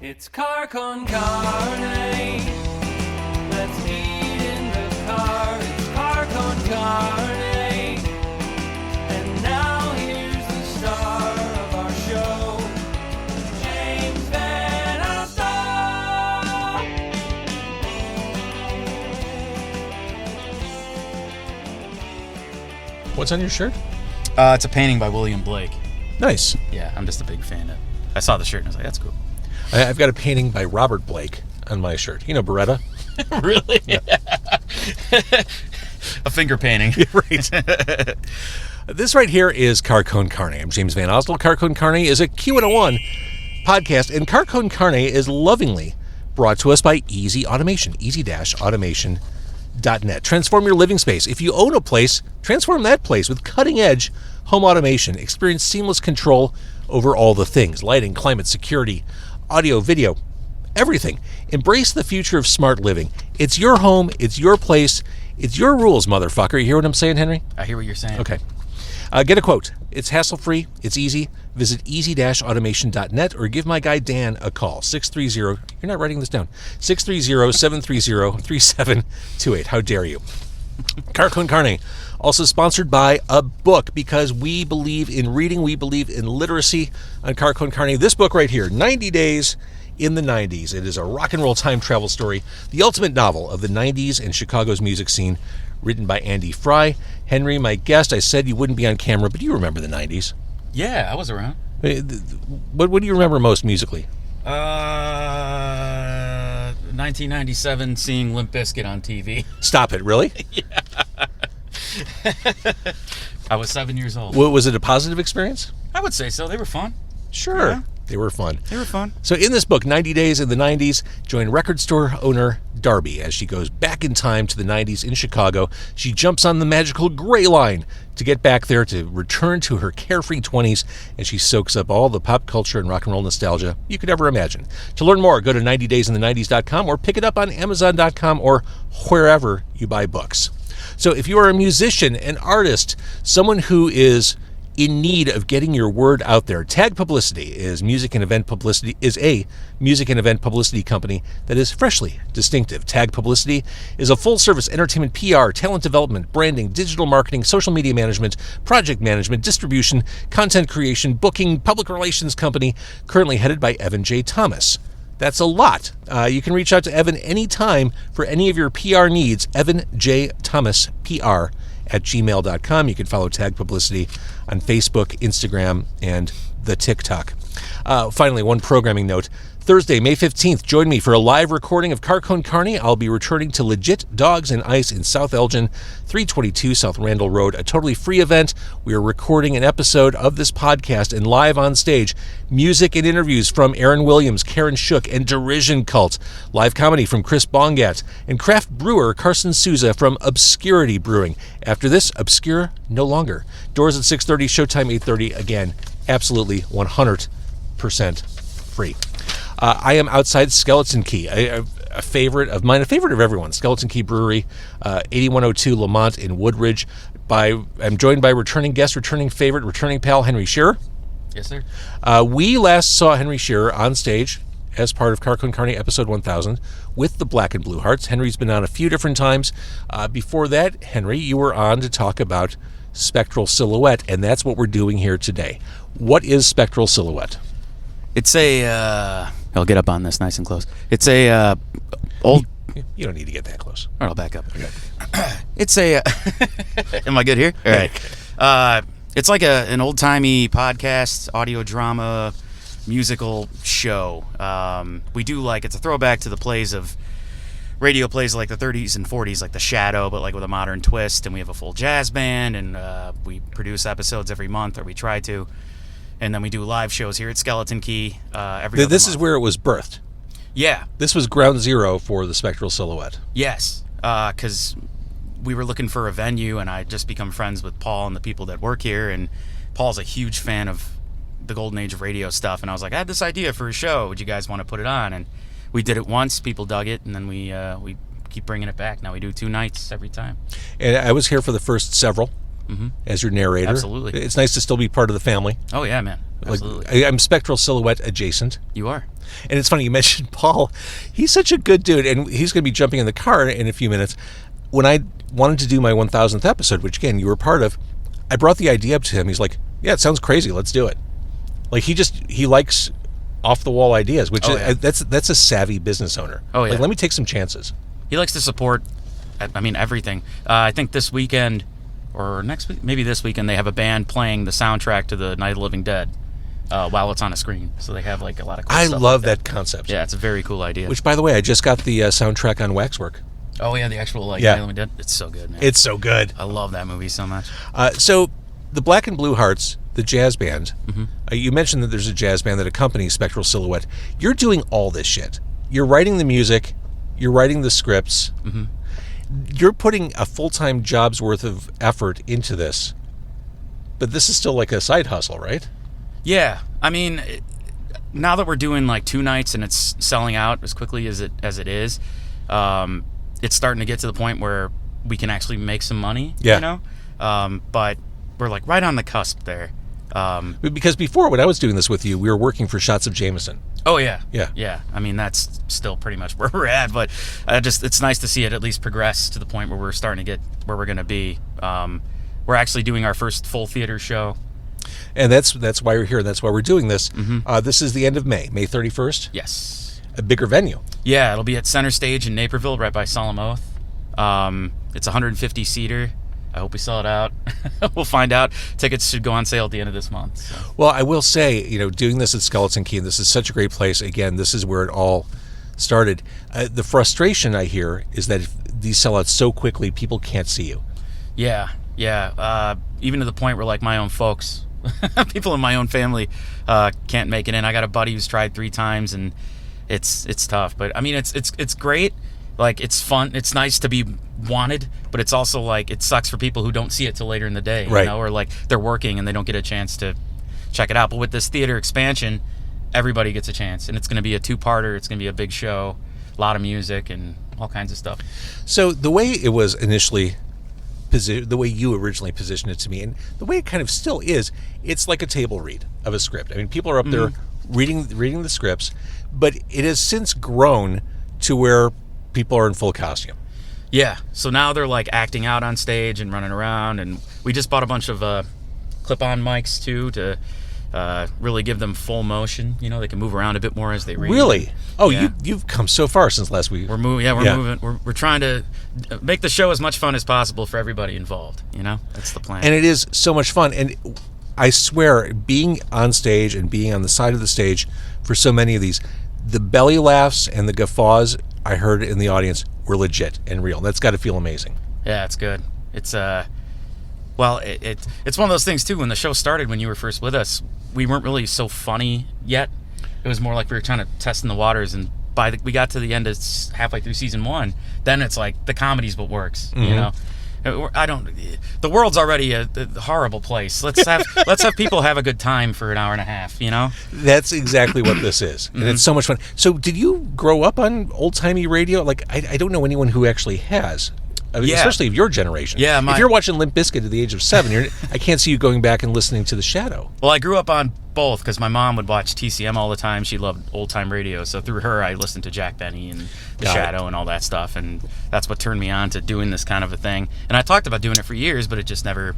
It's Car Con Carne. Let's eat in the car. It's Car Con Carne. And now here's the star of our show, James Van Aster. What's on your shirt? It's a painting by William Blake. Nice. Yeah, I'm just a big fan of it. I saw the shirt and I was like, that's cool. I've got a painting by Robert Blake on my shirt. You know Beretta? Really? Yeah. A finger painting. Right. This right here is Car Con Carne. I'm James Van Osdell. Car Con Carne is a Q101 podcast, and Car Con Carne is lovingly brought to us by Easy Automation, easy-automation.net. Transform your living space. If you own a place, transform that place with cutting-edge home automation. Experience seamless control over all the things: lighting, climate, security, audio, video, everything. Embrace the future of smart living. It's your home, it's your place, it's your rules, motherfucker. You hear what I'm saying, Henry? I hear what you're saying. Okay. Get a quote. It's hassle-free, it's easy. Visit easy-automation.net or give my guy Dan a call. 630, you're not writing this down, 630-730-3728. How dare you? Car Con Carne, also sponsored by a book, because we believe in reading, we believe in literacy on Car Con Carne. This book right here, 90 Days in the 90s. It is a rock and roll time travel story, the ultimate novel of the 90s and Chicago's music scene, written by Andy Fry. Henry, my guest, I said you wouldn't be on camera, but you remember the 90s. Yeah, I was around. What do you remember most musically? 1997, seeing Limp Bizkit on TV. Stop it, really? Yeah. I was 7 years old. Was it a positive experience? I would say so. They were fun. Sure. Yeah. They were fun. They were fun. So in this book, 90 Days in the 90s, join record store owner Darby as she goes back in time to the 90s in Chicago. She jumps on the magical gray line to get back there, to return to her carefree 20s, and she soaks up all the pop culture and rock and roll nostalgia you could ever imagine. To learn more, go to 90daysinthe90s.com or pick it up on Amazon.com or wherever you buy books. So if you are a musician, an artist, someone who is in need of getting your word out there, Tag Publicity is a music and event publicity company that is freshly distinctive. Tag Publicity is a full-service entertainment PR, talent development, branding, digital marketing, social media management, project management, distribution, content creation, booking, public relations company, currently headed by Evan J. Thomas. That's a lot. You can reach out to Evan anytime for any of your PR needs. Evan J. Thomas, PR @gmail.com. You can follow Tag Publicity on Facebook, Instagram, and the TikTok. Finally, one programming note. Thursday, May 15th, join me for a live recording of Car Con Carne. I'll be returning to Legit Dogs and Ice in South Elgin, 322 South Randall Road, a totally free event. We are recording an episode of this podcast, and live on stage, music and interviews from Aaron Williams, Karen Shook, and Derision Cult. Live comedy from Chris Bongat, and craft brewer Carson Souza from Obscurity Brewing. After this, Obscure no longer. Doors at 6:30, showtime 8:30. Again, absolutely 100% free. I am outside Skeleton Key, a favorite of mine, a favorite of everyone. Skeleton Key Brewery, 8102 Lemont in Woodridge. I'm joined by returning guest, returning favorite, returning pal, Henry Scherer. Yes, sir. We last saw Henry Scherer on stage as part of Car Con Carne episode 1000 with the Black and Blue Hearts. Henry's been on a few different times. Before that, Henry, you were on to talk about Spectral Silhouette, and that's what we're doing here today. What is Spectral Silhouette? It's a... I'll get up on this nice and close. It's a old... You don't need to get that close. All right, I'll back up. Okay. It's a... Am I good here? All right. It's like an old-timey podcast, audio drama, musical show. We do it's a throwback to the plays of... radio plays like the 30s and 40s, like The Shadow, but like with a modern twist. And we have a full jazz band, and we produce episodes every month, or we try to. And then we do live shows here at Skeleton Key every other This month. is where it was birthed. Yeah. This was ground zero for the Spectral Silhouette. Yes, because we were looking for a venue, and I just become friends with Paul and the people that work here. And Paul's a huge fan of the golden age of radio stuff. And I was like, I had this idea for a show. Would you guys want to put it on? And we did it once. People dug it, and then we keep bringing it back. Now we do 2 nights every time. And I was here for the first several. as your narrator. Absolutely. It's nice to still be part of the family. Oh, yeah, man. Absolutely. Like, I'm Spectral Silhouette adjacent. You are. And it's funny, you mentioned Paul. He's such a good dude, and he's going to be jumping in the car in a few minutes. When I wanted to do my 1000th episode, which, again, you were part of, I brought the idea up to him. He's like, yeah, it sounds crazy. Let's do it. Like, he likes off-the-wall ideas, which that's a savvy business owner. Oh, yeah. Like, let me take some chances. He likes to support, everything. I think this weekend, or next week, maybe this weekend, they have a band playing the soundtrack to the Night of the Living Dead while it's on a screen. So they have, like, a lot of cool I stuff love like that concept. Yeah, it's a very cool idea. Which, by the way, I just got the soundtrack on Waxwork. Oh, yeah, the actual, Night of the Living Dead. It's so good, man. It's so good. I love that movie so much. So, the Black and Blue Hearts, the jazz band, you mentioned that there's a jazz band that accompanies Spectral Silhouette. You're doing all this shit. You're writing the music. You're writing the scripts. You're putting a full-time job's worth of effort into this. But this is still like a side hustle, right? Yeah. I mean, now that we're doing like 2 nights and it's selling out as quickly as it is, it's starting to get to the point where we can actually make some money, you know? But we're like right on the cusp there. Because before, when I was doing this with you, we were working for Shots of Jameson. Oh, yeah. Yeah. Yeah. I mean, that's still pretty much where we're at, but it's nice to see it at least progress to the point where we're starting to get where we're going to be. We're actually doing our first full theater show. And that's why we're here. That's why we're doing this. This is the end of May 31st? Yes. A bigger venue. Yeah, it'll be at Center Stage in Naperville, right by Solemn Oath. It's 150-seater. I hope we sell it out. We'll find out. Tickets should go on sale at the end of this month. So. Well, I will say, doing this at Skeleton Key, and this is such a great place. Again, this is where it all started. The frustration I hear is that if these sell out so quickly, people can't see you. Yeah. Even to the point where, like, my own folks, people in my own family can't make it in. I got a buddy who's tried 3 times, and it's tough. But, I mean, it's great. Like, it's fun. It's nice to be wanted, but it's also like it sucks for people who don't see it till later in the day, right. Or like they're working and they don't get a chance to check it out. But with this theater expansion, everybody gets a chance, and it's going to be a 2-parter. It's going to be a big show, a lot of music and all kinds of stuff. So the way it was initially the way you originally positioned it to me, and the way it kind of still is, it's like a table read of a script. I mean, people are up there reading the scripts, but it has since grown to where people are in full costume. Yeah, so now they're like acting out on stage and running around, and we just bought a bunch of clip-on mics too to really give them full motion. They can move around a bit more as they read. Really? Oh, yeah. You've come so far since last week. We're moving. Yeah, we're moving. We're trying to make the show as much fun as possible for everybody involved. That's the plan. And it is so much fun. And I swear, being on stage and being on the side of the stage for so many of these, the belly laughs and the guffaws I heard in the audience were legit and real. That's got to feel amazing. Yeah, it's good. It's well, it's one of those things too. When the show started, when you were first with us, we weren't really so funny yet. It was more like we were trying to test in the waters. And we got to the end of halfway through season 1, then it's like the comedy's what works. The world's already a horrible place. Let's have people have a good time for an hour and a half. That's exactly what this is, and it's so much fun. So, did you grow up on old timey radio? Like, I don't know anyone who actually has. I mean, especially of your generation. Yeah, if you're watching Limp Bizkit at the age of 7, I can't see you going back and listening to The Shadow. Well, I grew up on both because my mom would watch TCM all the time. She loved old time radio, so through her, I listened to Jack Benny and The Shadow and all that stuff, and that's what turned me on to doing this kind of a thing. And I talked about doing it for years, but it just never,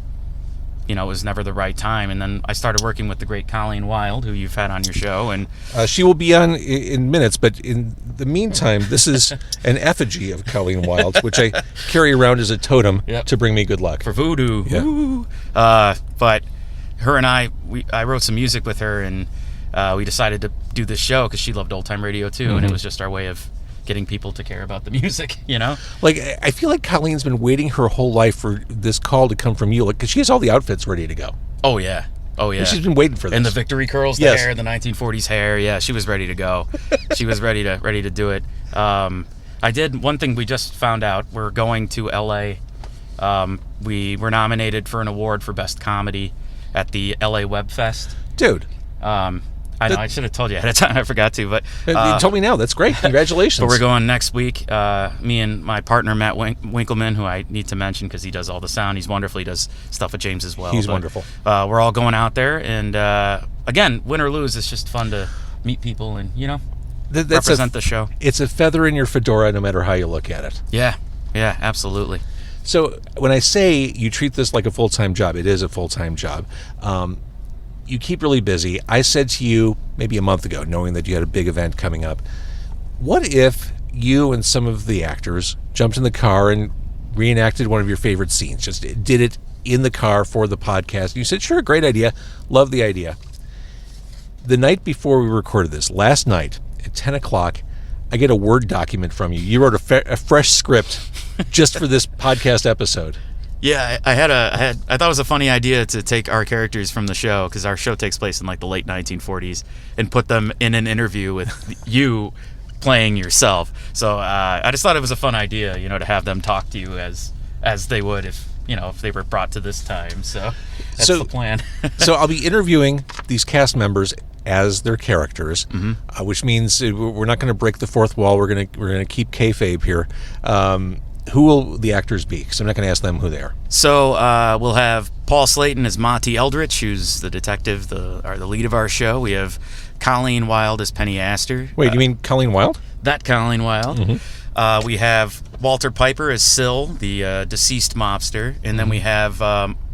it was never the right time. And then I started working with the great Colleen Wilde, who you've had on your show, and she will be on in minutes. But in the meantime, this is an effigy of Colleen Wilde, which I carry around as a totem to bring me good luck for voodoo. Yeah. But her and I wrote some music with her, and we decided to do this show because she loved old time radio too, and it was just our way of getting people to care about the music, Like, I feel like Colleen's been waiting her whole life for this call to come from you, because she has all the outfits ready to go. Oh yeah. And she's been waiting for this. And the victory curls, the hair, the 1940s hair. Yeah, she was ready to go. She was ready to do it. I did one thing. We just found out we're going to LA. We were nominated for an award for best comedy at the LA Web Fest. Dude. I I know. I should have told you ahead of time. I forgot to, but you told me now. That's great. Congratulations. But we're going next week. Me and my partner Matt Winkleman, who I need to mention because he does all the sound. He's wonderful. He does stuff with James as well. He's wonderful. We're all going out there, and again, win or lose, it's just fun to meet people and represent the show. It's a feather in your fedora, no matter how you look at it. Yeah, absolutely. So when I say you treat this like a full-time job, it is a full-time job. You keep really busy. I said to you maybe a month ago, knowing that you had a big event coming up, what if you and some of the actors jumped in the car and reenacted one of your favorite scenes, just did it in the car for the podcast? And you said, sure, great idea. Love the idea. The night before we recorded this, last night at 10 o'clock, I get a Word document from you. You wrote a fresh script just for this podcast episode. Yeah, I thought it was a funny idea to take our characters from the show, because our show takes place in like the late 1940s, and put them in an interview with you playing yourself. So I just thought it was a fun idea, to have them talk to you as they would if they were brought to this time. So that's the plan. So I'll be interviewing these cast members as their characters, which means we're not going to break the fourth wall. We're going to keep kayfabe here. Who will the actors be? Because I'm not going to ask them who they are. So we'll have Paul Slayton as Monty Eldritch, who's the detective, the lead of our show. We have Colleen Wilde as Penny Aster. Wait, you mean Colleen Wilde? That Colleen Wilde. Mm-hmm. We have Walter Piper as Syl, the deceased mobster. And then we have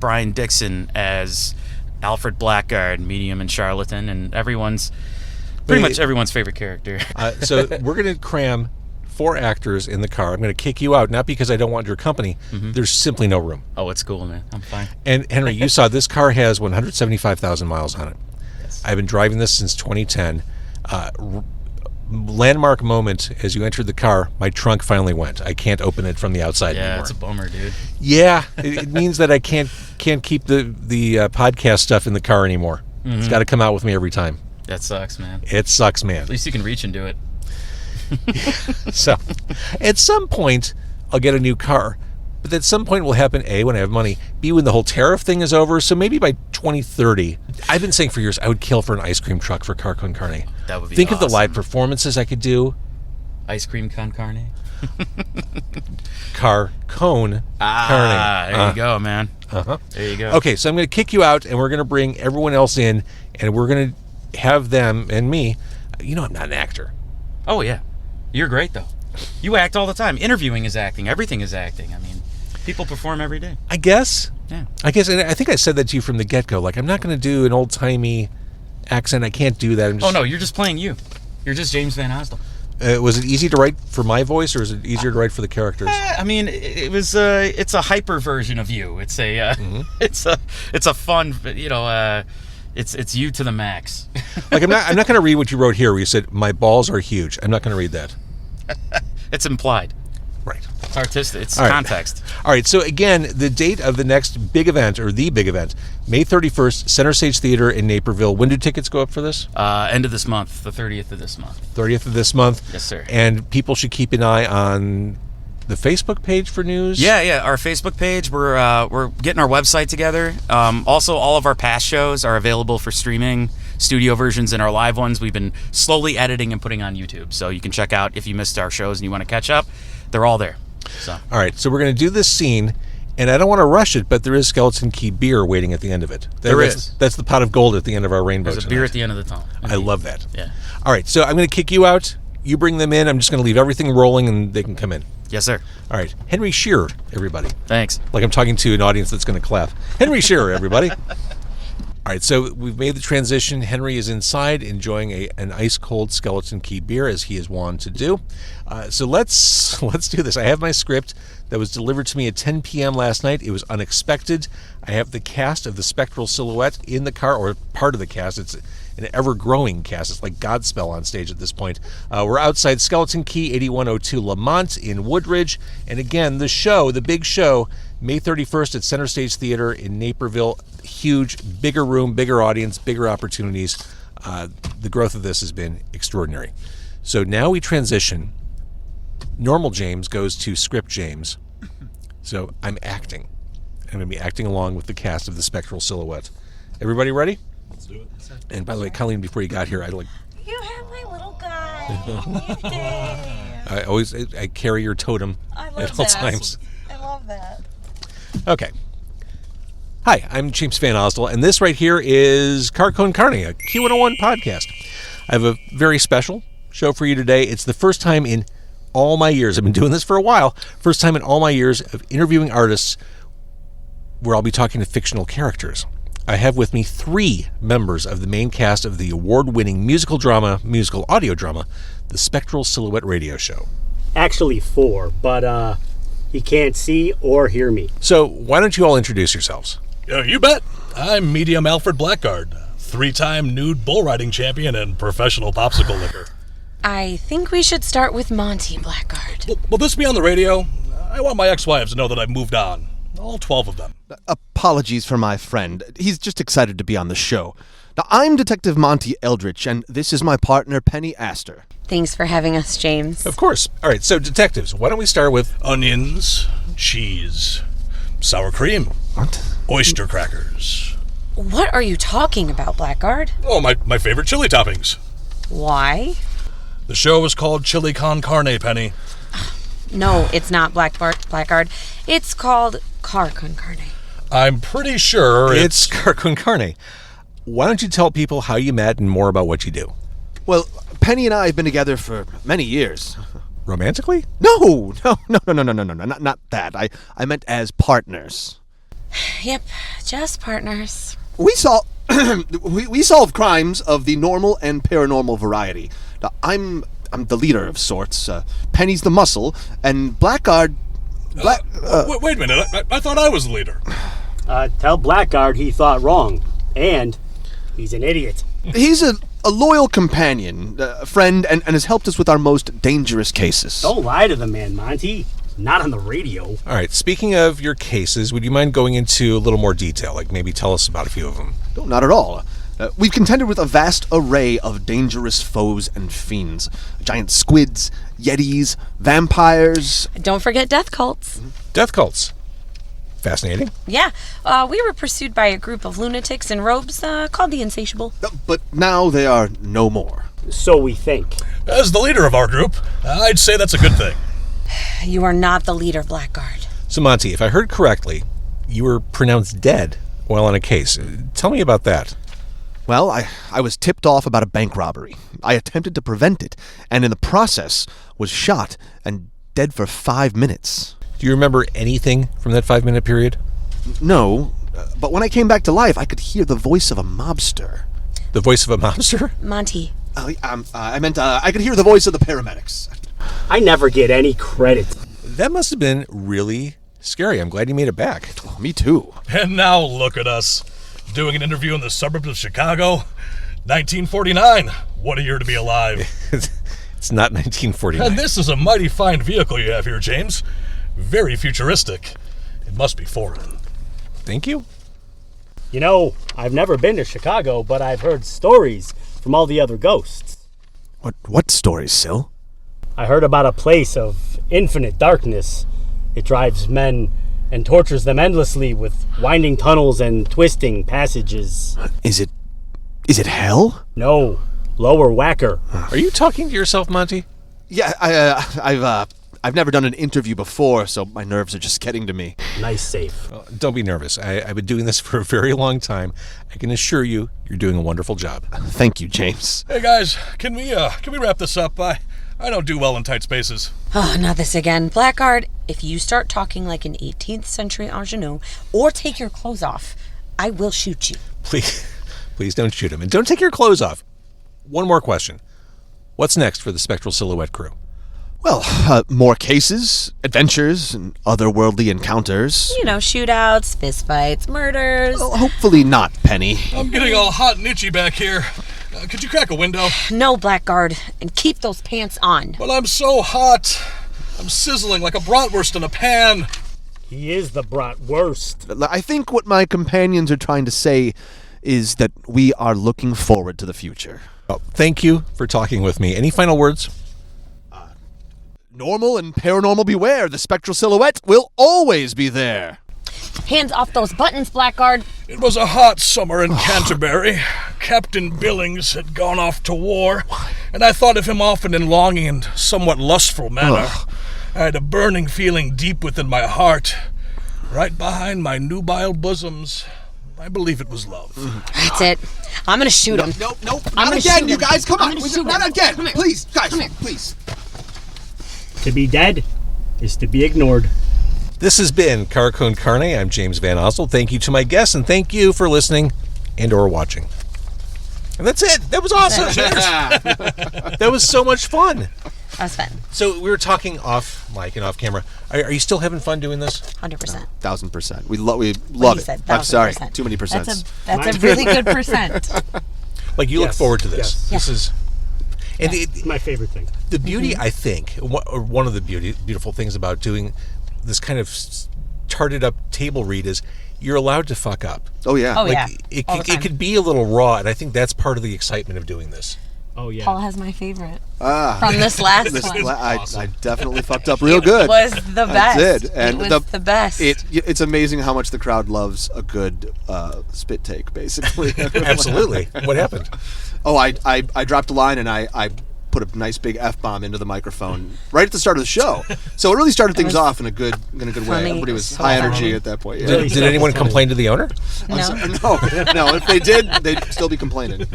Brian Dixon as Alfred Blackguard, medium and charlatan, and pretty much everyone's favorite character. So we're going to cram 4 actors in the car. I'm going to kick you out, not because I don't want your company. There's simply no room. Oh, it's cool, man. I'm fine. And Henry, you saw this car has 175,000 miles on it. Yes. I've been driving this since 2010. Landmark moment as you entered the car, my trunk finally went. I can't open it from the outside anymore. Yeah, it's a bummer, dude. Yeah, it means that I can't keep the podcast stuff in the car anymore. It's got to come out with me every time. That sucks, man. It sucks, man. At least you can reach and do it. So, at some point, I'll get a new car. But at some point will happen, A, when I have money, B, when the whole tariff thing is over. So maybe by 2030, I've been saying for years I would kill for an ice cream truck for Car Con Carne. That would be Think awesome. of the live performances I could do. Ice cream con carne? Car Con Carne. There you go, man. Uh-huh. There you go. Okay, so I'm going to kick you out, and we're going to bring everyone else in, and we're going to have them and me. I'm not an actor. Oh, yeah. You're great, though. You act all the time. Interviewing is acting. Everything is acting. I mean, people perform every day. I guess. Yeah. And I think I said that to you from the get-go. Like, I'm not going to do an old-timey accent. I can't do that. Oh, no, you're just playing you. You're just James Van Osdale. Was it easy to write for my voice, or is it easier to write for the characters? I mean, it was. It's a hyper version of you. It's a. It's a fun. It's you to the max. Like I'm not going to read what you wrote here. Where you said my balls are huge. I'm not going to read that. It's implied. Right. It's artistic. It's All right. context. All right. So again, the date of the next big event, or the big event, May 31st, Center Stage Theater in Naperville. When do tickets go up for this? End of this month, the 30th of this month. 30th of this month. Yes, sir. And people should keep an eye on the Facebook page for news. Yeah. Our Facebook page. We're getting our website together. Also, all of our past shows are available for streaming. Studio versions and our live ones we've been slowly editing and putting on YouTube, so you can check out if you missed our shows and you want to catch up. They're all there. So all right, so we're going to do this scene, and I don't want to rush it, but there is Skeleton Key beer waiting at the end of it. That's the pot of gold at the end of our rainbow. There's a beer at the end of the tunnel. I love that. Yeah. All right, so I'm going to kick you out. You bring them in. I'm just going to leave everything rolling, and they can come in. Yes, sir. All right, Henry Scherer, everybody. Thanks. Like I'm talking to an audience that's going to clap. Henry Scherer, everybody. All right, so we've made the transition. Henry is inside enjoying an ice-cold Skeleton Key beer, as he is wont to do. So let's do this. I have my script that was delivered to me at 10 p.m. last night. It was unexpected. I have the cast of the Spectral Silhouette in the car, or part of the cast. It's an ever-growing cast. It's like Godspell on stage at this point. We're outside Skeleton Key, 8102 Lemont in Woodridge. And again, the big show, May 31st at Center Stage Theater in Naperville. Huge, bigger room, bigger audience, bigger opportunities. The growth of this has been extraordinary. So now we transition. Normal James goes to script James. So I'm acting. I'm going to be acting along with the cast of the Spectral Silhouette. Everybody ready? Let's do it. And by the way, Colleen, before you got here, You have my little guy. I carry your totem I love at all that. times. I love that. Okay. Hi, I'm James Van Osdell, and this right here is Car Con Carne, a Q101 podcast. I have a very special show for you today. It's the first time in all my years, I've been doing this for a while, first time in all my years of interviewing artists where I'll be talking to fictional characters. I have with me 3 members of the main cast of the award-winning musical audio drama, the Spectral Silhouette Radio Show. Actually 4, but he can't see or hear me. So why don't you all introduce yourselves? You bet. I'm Medium Alfred Blackguard, 3-time nude bull riding champion and professional popsicle licker. I think we should start with Monty, Blackguard. Will this be on the radio? I want my ex-wives to know that I've moved on. All 12 of them. Apologies for my friend. He's just excited to be on the show. Now, I'm Detective Monty Eldritch, and this is my partner, Penny Aster. Thanks for having us, James. Of course. All right, so detectives, why don't we start with... Onions, cheese, sour cream, What? oyster crackers. What are you talking about, Blackguard? Oh, my favorite chili toppings. Why? The show is called Chili Con Carne, Penny. No, it's not Blackguard. It's called Car Con Carne. I'm pretty sure It's Car Con Carne. Why don't you tell people how you met and more about what you do? Well, Penny and I have been together for many years. Romantically? No, not that. I meant as partners. Yep, just partners. We solve we solve crimes of the normal and paranormal variety. Now, I'm the leader of sorts. Penny's the muscle, and Blackguard. Wait a minute. I thought I was the leader. Tell Blackguard he thought wrong, and he's an idiot. He's a loyal companion, a friend, and has helped us with our most dangerous cases. Don't lie to the man, Monty. Not on the radio. All right, speaking of your cases, would you mind going into a little more detail? Like maybe tell us about a few of them. No, not at all. We've contended with a vast array of dangerous foes and fiends. Giant squids, yetis, vampires. Don't forget death cults. Death cults. Fascinating. Yeah, we were pursued by a group of lunatics in robes called the Insatiable. But now they are no more. So we think. As the leader of our group, I'd say that's a good thing. You are not the leader, Blackguard. So Monty, if I heard correctly, you were pronounced dead while on a case. Tell me about that. Well, I was tipped off about a bank robbery. I attempted to prevent it, and in the process was shot and dead for 5 minutes. Do you remember anything from that 5-minute period? No, but when I came back to life, I could hear the voice of a mobster. The voice of a mobster? Monty. I meant I could hear the voice of the paramedics. I never get any credit. That must have been really scary. I'm glad you made it back. Me too. And now look at us, doing an interview in the suburbs of Chicago. 1949. What a year to be alive. It's not 1949. And this is a mighty fine vehicle you have here, James. Very futuristic. It must be foreign. Thank you. You know, I've never been to Chicago, but I've heard stories from all the other ghosts. What stories, Sil? I heard about a place of infinite darkness. It drives men and tortures them endlessly with winding tunnels and twisting passages. Is it hell? No, lower whacker. Are you talking to yourself, Monty? Yeah, I've never done an interview before, so my nerves are just getting to me. Nice save. Don't be nervous. I've been doing this for a very long time. I can assure you, you're doing a wonderful job. Thank you, James. Hey guys, can we wrap this up? I don't do well in tight spaces. Oh, not this again. Blackguard, if you start talking like an 18th century ingenue or take your clothes off, I will shoot you. Please don't shoot him. And don't take your clothes off. One more question. What's next for the Spectral Silhouette crew? Well, more cases, adventures, and otherworldly encounters. You know, shootouts, fistfights, murders. Well, hopefully not, Penny. I'm getting all hot and itchy back here. Could you crack a window? No, Blackguard, and keep those pants on. But I'm so hot. I'm sizzling like a bratwurst in a pan. He is the bratwurst. I think what my companions are trying to say is that we are looking forward to the future. Well, thank you for talking with me. Any final words? Normal and paranormal beware. The Spectral Silhouette will always be there. Hands off those buttons, Blackguard. It was a hot summer in Canterbury. Captain Billings had gone off to war, and I thought of him often in longing and somewhat lustful manner. I had a burning feeling deep within my heart, right behind my nubile bosoms. I believe it was love. That's it. I'm gonna shoot him. Nope, I'm not gonna again, shoot you him. guys. Come I'm on, gonna shoot not him. again. Come here. Please, guys, Come here. please. To be dead is to be ignored. This has been Car Con Carne. I'm James Van Osel. Thank you to my guests, and thank you for listening and or watching. And that's it. That was awesome. That was so much fun. That was fun. So we were talking off mic and off camera. Are you still having fun doing this? 100%. 1,000%. We love He it. said I'm sorry, 1,000%. too many percents. That's a really good percent. Like, you look Yes, forward to this. yes. This is... And It's my favorite thing. the beauty, I think, or one of the beautiful things about doing this kind of tarted up table read is you're allowed to fuck up. Oh yeah. Oh, Like, yeah. it All the time. could be a little raw, and I think that's part of the excitement of doing this. Oh, yeah. Paul has my favorite Ah. from this last This- one. I definitely fucked up real good. It was the best. I did, and it was the best. It's amazing how much the crowd loves a good spit take, basically. Absolutely. What happened? Oh, I dropped a line and I put a nice big F-bomb into the microphone right at the start of the show. So it really started things off in a good way. funny. Everybody It was was so high funny. energy at that point. Yeah. Did anyone complain to the owner? no. No, if they did, they'd still be complaining.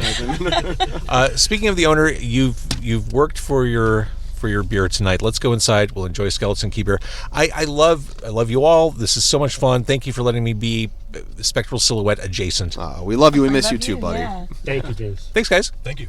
Speaking of the owner, you've worked for your beer tonight. Let's go inside. We'll enjoy Skeleton Key Beer. I love you all. This is so much fun. Thank you for letting me be Spectral Silhouette adjacent. We love you. We miss Love you too, buddy. Yeah. Thank you, James. Thanks, guys. Thank you.